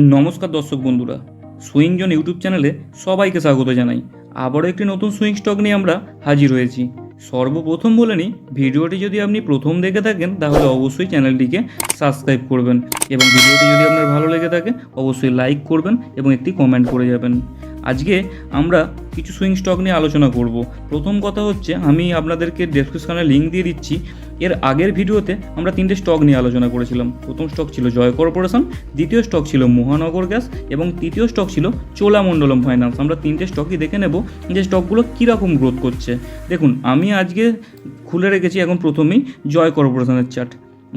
নমস্কার দর্শক বন্ধুরা, সুইং জোন ইউটিউব চ্যানেলে সবাইকে স্বাগত জানাই। আবারও একটি নতুন সুইং স্টক নিয়ে আমরা হাজির হয়েছি। সর্বপ্রথম বলে নিই, ভিডিওটি যদি আপনি প্রথম দেখে থাকেন তাহলে অবশ্যই চ্যানেলটিকে সাবস্ক্রাইব করবেন এবং ভিডিওটি যদি আপনার ভালো লেগে থাকে অবশ্যই লাইক করবেন এবং একটি কমেন্ট করে যাবেন। আজকে আমরা কিছু সুইং স্টক নিয়ে আলোচনা করব। প্রথম কথা হচ্ছে, আমি আপনাদেরকে ডেসক্রিপশনে লিঙ্ক দিয়ে দিচ্ছি। এর আগের ভিডিওতে আমরা তিনটে স্টক নিয়ে আলোচনা করেছিলাম। প্রথম স্টক ছিল জয় কর্পোরেশন, দ্বিতীয় স্টক ছিল মহানগর গ্যাস এবং তৃতীয় স্টক ছিল চোলামণ্ডলম ফাইন্যান্স। আমরা তিনটে স্টকই দেখে নেব যে স্টকগুলো কীরকম গ্রোথ করছে। দেখুন, আমি আজকে খুলে রেখেছি এখন প্রথমেই জয় কর্পোরেশনের চার্ট।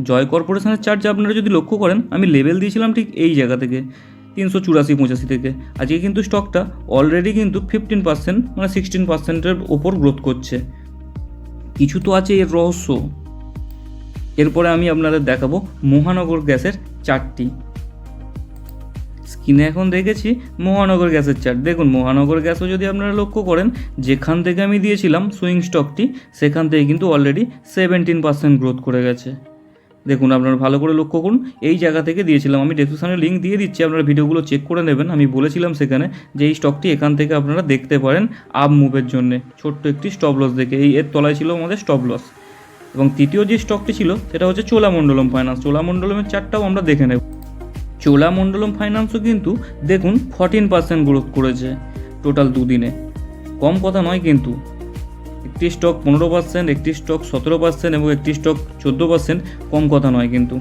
জয় কর্পোরেশনের চার্ট যে আপনারা যদি লক্ষ্য করেন, আমি লেভেল দিয়েছিলাম ঠিক এই জায়গা থেকে 384-85 থেকে। আজকে কিন্তু স্টকটা অলরেডি কিন্তু 15% মানে 16%-এর ওপর গ্রোথ করছে। কিছু তো আছে এর রহস্য। এরপরে আমি আপনাদের দেখাবো মহানগর গ্যাসের চার্টটি। স্ক্রিনে এখন দেখেছি মহানগর গ্যাসের চার্ট। দেখুন, মহানগর গ্যাসও যদি আপনারা লক্ষ্য করেন, যেখান থেকে আমি দিয়েছিলাম সুইং স্টকটি, সেখান থেকে কিন্তু অলরেডি 17% গ্রোথ করে গেছে। দেখুন, আপনারা ভালো করে লক্ষ্য করুন, এই জায়গা থেকে দিয়েছিলাম। আমি ডেসক্রিপশনে লিঙ্ক দিয়ে দিচ্ছি, আপনারা ভিডিওগুলো চেক করে নেবেন। আমি বলেছিলাম সেখানে যে এই স্টকটি এখান থেকে আপনারা দেখতে পারেন আপ মুভের জন্য ছোট্ট একটি স্টপ লস দেখে। এর তলায় ছিল আমাদের স্টপ লস। এবং তৃতীয় যে স্টকটি ছিল সেটা হচ্ছে চোলামণ্ডলম ফাইন্যান্স। চোলামণ্ডলমের চার্টটাও আমরা দেখে নেব। চোলামণ্ডলম ফাইন্যান্সও কিন্তু দেখুন 14% গ্রোথ করেছে টোটাল দুদিনে। কম কথা নয় কিন্তু। একটি স্টক 15%, একটি স্টক 17% এবং একটি স্টক 14%, কম কথা নয় কিন্তু।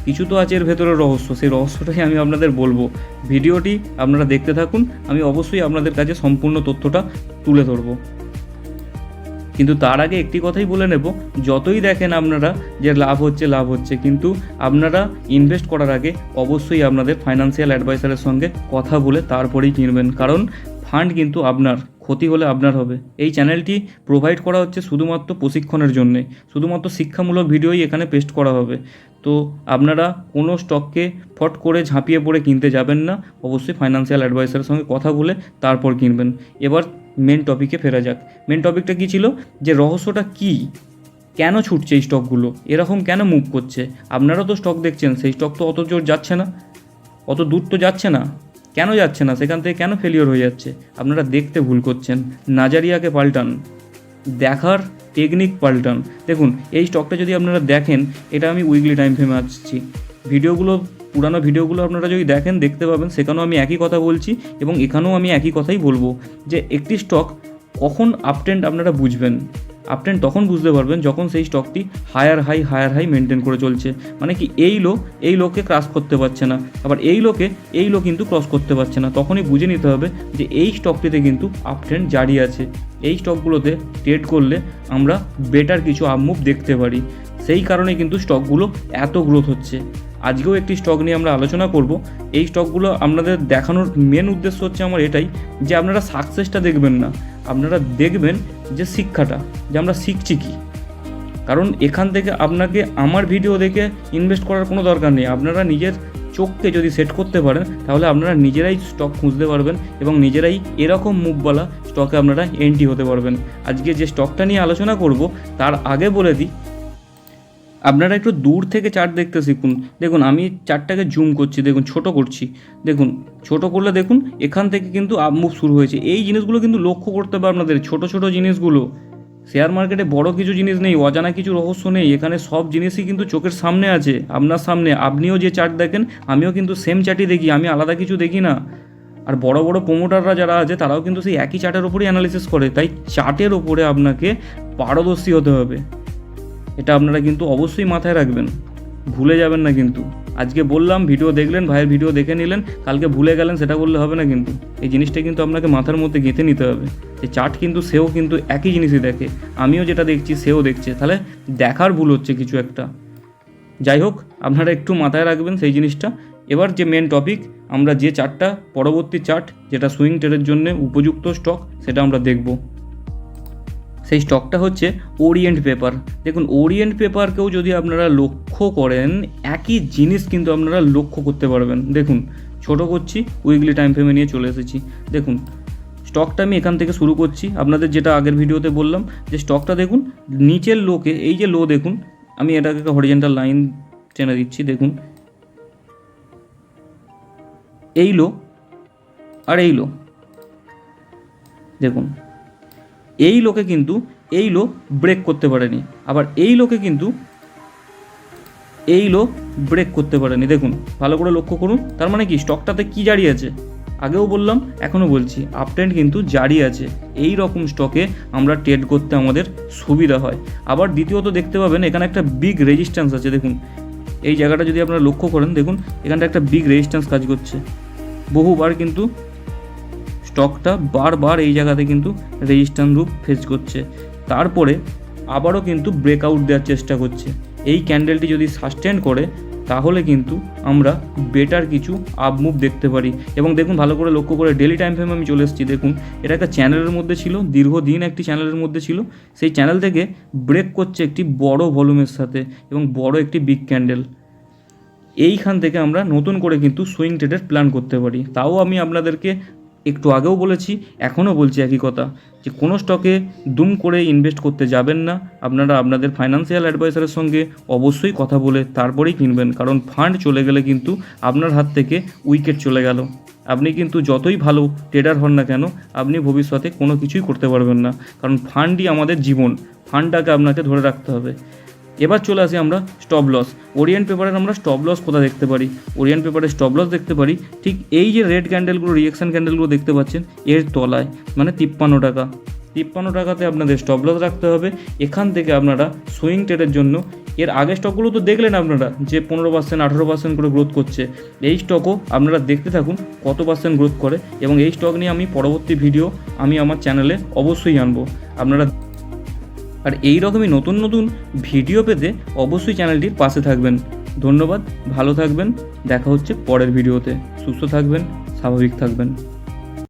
কিছু তো আছে এর ভেতরে রহস্য, সেই রহস্যটাই আমি আপনাদের বলবো। ভিডিওটি আপনারা দেখতে থাকুন, আমি অবশ্যই আপনাদের কাছে সম্পূর্ণ তথ্যটা তুলে ধরবো। কিন্তু তার আগে একটি কথাই বলে নেব, যতই দেখেন আপনারা যে লাভ হচ্ছে, কিন্তু আপনারা ইনভেস্ট করার আগে অবশ্যই আপনাদের ফাইন্যান্সিয়াল অ্যাডভাইসারের সঙ্গে কথা বলে তারপরেই কিনবেন। কারণ ফান্ড কিন্তু আপনার, ক্ষতি হলে আপনার হবে। এই চ্যানেলটি প্রোভাইড করা হচ্ছে শুধুমাত্র প্রশিক্ষণের জন্যে, শুধুমাত্র শিক্ষামূলক ভিডিওই এখানে পেস্ট করা হবে। তো আপনারা কোনো স্টককে ফট করে ঝাঁপিয়ে পড়ে কিনতে যাবেন না, অবশ্যই ফাইন্যান্সিয়াল অ্যাডভাইসারের সঙ্গে কথা বলে তারপর কিনবেন। এবার মেন টপিকে ফেরা যাক। মেন টপিকটা কী ছিল, যে রহস্যটা কী, কেন ছুটছে এই স্টকগুলো, এরকম কেন মুভ করছে। আপনারা তো স্টক দেখছেন, সেই স্টক তো অত জোর যাচ্ছে না, অত দূর তো যাচ্ছে না। কেন যাচ্ছে না, সেখান থেকে কেন ফেলিওর হয়ে যাচ্ছে? আপনারা দেখতে ভুল করছেন। নাজারিয়াকে পাল্টান, দেখার টেকনিক পাল্টান। দেখুন, এই স্টকটা যদি আপনারা দেখেন, এটা আমি উইকলি টাইম ফ্রেমে আসছি। পুরানো ভিডিওগুলো আপনারা যদি দেখেন, দেখতে পাবেন সেখানেও আমি একই কথা বলছি এবং এখানেও আমি একই কথাই বলবো, যে একটি স্টক কখন আপট্রেন্ড আপনারা বুঝবেন। আপট্রেন্ড তখন বুঝতে পারবেন যখন সেই স্টকটি হায়ার হাই মেনটেন করে চলছে। মানে কি, এই লোকে ক্রস করতে পারছে না, আবার এই লো কিন্তু ক্রস করতে পারছে না। তখনই বুঝে নিতে হবে যে এই স্টকটিতে কিন্তু আপট্রেন্ড জারি আছে। এই স্টকগুলোতে ট্রেড করলে আমরা বেটার কিছু আপমুভ দেখতে পারি। সেই কারণে কিন্তু স্টকগুলো এত গ্রোথ হচ্ছে। আজকেও একটি স্টক নিয়ে আমরা আলোচনা করব। এই স্টকগুলো আপনাদের দেখানোর মেন উদ্দেশ্য হচ্ছে আমার এটাই, যে আপনারা সাকসেসটা দেখবেন না, আপনারা দেখবেন যে শিক্ষাটা, যে আমরা শিখছি কী। কারণ এখান থেকে আপনাকে আমার ভিডিও দেখে ইনভেস্ট করার কোনো দরকার নেই। আপনারা নিজের চোখকে যদি সেট করতে পারেন, তাহলে আপনারা নিজেরাই স্টক খুঁজতে পারবেন এবং নিজেরাই এরকম মুভওয়ালা স্টকে আপনারা এন্ট্রি হতে পারবেন। আজকে যে স্টকটা নিয়ে আলোচনা করব, তার আগে বলে দিই, আপনারা একটু দূর থেকে চার্ট দেখতে শিখুন। দেখুন, আমি চার্টটাকে জুম করছি, দেখুন ছোট করছি। দেখুন, ছোট করলে দেখুন এখান থেকে কিন্তু আপ মুভ শুরু হয়েছে। এই জিনিসগুলো কিন্তু লক্ষ্য করতে হবে আপনাদের, ছোট জিনিসগুলো। শেয়ার মার্কেটে বড় কিছু জিনিস নেই, অজানা কিছু রহস্য নেই। এখানে সব জিনিসই কিন্তু চোখের সামনে আছে, আপনার সামনে। আপনিও যে চার্ট দেখেন, আমিও কিন্তু সেম চার্টই দেখি, আমি আলাদা কিছু দেখি না। আর বড় প্রোমোটাররা যারা আছে, তারাও কিন্তু সেই একই চার্টের ওপরেই অ্যানালিসিস করে। তাই চার্টের ওপরে আপনাকে পারদর্শী হতে হবে, এটা আপনারা কিন্তু অবশ্যই মাথায় রাখবেন, ভুলে যাবেন না কিন্তু। আজকে বললাম, ভিডিও দেখলেন, ভাইয়ের ভিডিও দেখে নিলেন, কালকে ভুলে গেলেন সেটা বললে হবে না কিন্তু। এই জিনিসটা কিন্তু আপনাকে মাথার মধ্যে গেঁথে নিতে হবে, যে চার্ট কিন্তু সেও কিন্তু একই জিনিসই দেখে, আমিও যেটা দেখছি সেও দেখছে, তাহলে দেখার ভুল হচ্ছে কিছু একটা। যাই হোক, আপনারা একটু মাথায় রাখবেন সেই জিনিসটা। এবার যে মেন টপিক, আমরা যে চার্টটা, পরবর্তী চার্ট যেটা সুইং ট্রেডের জন্য উপযুক্ত স্টক, সেটা আমরা দেখব। সেই স্টকটা হচ্ছে ওরিয়েন্ট পেপার। দেখুন, ওরিয়েন্ট পেপারকেও যদি আপনারা লক্ষ্য করেন, একই জিনিস কিন্তু আপনারা লক্ষ্য করতে পারবেন। দেখুন, ছোট করছি, উইকলি টাইম ফ্রেমে নিয়ে চলে এসেছি। দেখুন, স্টকটা আমি এখান থেকে শুরু করছি। আপনাদের যেটা আগের ভিডিওতে বললাম, যে স্টকটা দেখুন নিচের লোকে, এই যে লো দেখুন, আমি এটাকে হরিজন্টাল লাইন টেনে দিচ্ছি। দেখুন, এই লো আর এই লো, দেখুন এই লোকে কিন্তু এই লো ব্রেক করতে পারেনি, আবার এই লোকে কিন্তু এই লো ব্রেক করতে পারেনি। দেখুন ভালো করে লক্ষ্য করুন, তার মানে কি স্টকটাতে কি জারি আছে, আগেও বললাম এখনও বলছি, আপ ট্রেন্ড কিন্তু জারি আছে। এই রকম স্টকে আমরা ট্রেড করতে আমাদের সুবিধা হয়। আবার দ্বিতীয়ত দেখতে পাবেন এখানে একটা বিগ রেজিস্ট্যান্স আছে। দেখুন এই জায়গাটা যদি আপনারা লক্ষ্য করেন, দেখুন এখানটা একটা বিগ রেজিস্ট্যান্স কাজ করছে। বহুবার কিন্তু স্টকটা বারবার এই জায়গাতে কিন্তু রেজিস্ট্যান্স রূপ ফেস করছে, তারপরে আবারও কিন্তু ব্রেকআউট দেওয়ার চেষ্টা করছে। এই ক্যান্ডেলটি যদি সাস্টেন করে তাহলে কিন্তু আমরা বেটার কিছু আপ মুভ দেখতে পারি। এবং দেখুন ভালো করে লক্ষ্য করে ডেলি টাইম ফ্রেমে আমি চলে এসেছি। দেখুন এটা একটা চ্যানেলের মধ্যে ছিল, দীর্ঘদিন একটি চ্যানেলের মধ্যে ছিল, সেই চ্যানেল থেকে ব্রেক করছে একটি বড় ভলিউমের সাথে এবং বড় একটি বিগ ক্যান্ডেল। এইখান থেকে আমরা নতুন করে কিন্তু সুইং ট্রেডের প্ল্যান করতে পারি। তাও আমি আপনাদেরকে একটু আগেও বলেছি, এখনও বলছি একই কথা, যে কোনো স্টকে দুম করে ইনভেস্ট করতে যাবেন না। আপনারা আপনাদের ফাইন্যান্সিয়াল অ্যাডভাইসারের সঙ্গে অবশ্যই কথা বলে তারপরেই কিনবেন, কারণ ফান্ড চলে গেলে কিন্তু আপনার হাত থেকে উইকেট চলে গেল। আপনি কিন্তু যতই ভালো ট্রেডার হন না কেন, আপনি ভবিষ্যতে কোনো কিছুই করতে পারবেন না, কারণ ফান্ডই আমাদের জীবন। ফান্ডটাকে আপনাকে ধরে রাখতে হবে। এবার চলে আসি আমরা স্টপ লস। ওরিয়েন্ট পেপারের আমরা স্টপ লস কোথায় দেখতে পারি? ওরিয়েন্ট পেপারে স্টপ লস দেখতে পারি ঠিক এই যে রেড ক্যান্ডেলগুলো, রিয়েকশন ক্যান্ডেলগুলো দেখতে পাচ্ছেন, এর তলায়, মানে 53 টাকা। 53 টাকাতে আপনাদের স্টপ লস রাখতে হবে। এখান থেকে আপনারা সুইং ট্রেডের জন্য, এর আগের স্টকগুলো তো দেখলেন আপনারা যে 15%, 18% করে গ্রোথ করছে, এই স্টকও আপনারা দেখতে থাকুন কত পার্সেন্ট গ্রোথ করে। এবং এই স্টক নিয়ে আমি পরবর্তী ভিডিও আমি আমার চ্যানেলে অবশ্যই আনবো। আপনারা আর এই রকমই নতুন নতুন ভিডিও পেতে অবশ্যই চ্যানেলটির পাশে থাকবেন। ধন্যবাদ, ভালো থাকবেন, দেখা হচ্ছে পরের ভিডিওতে। সুস্থ থাকবেন, স্বাভাবিক থাকবেন।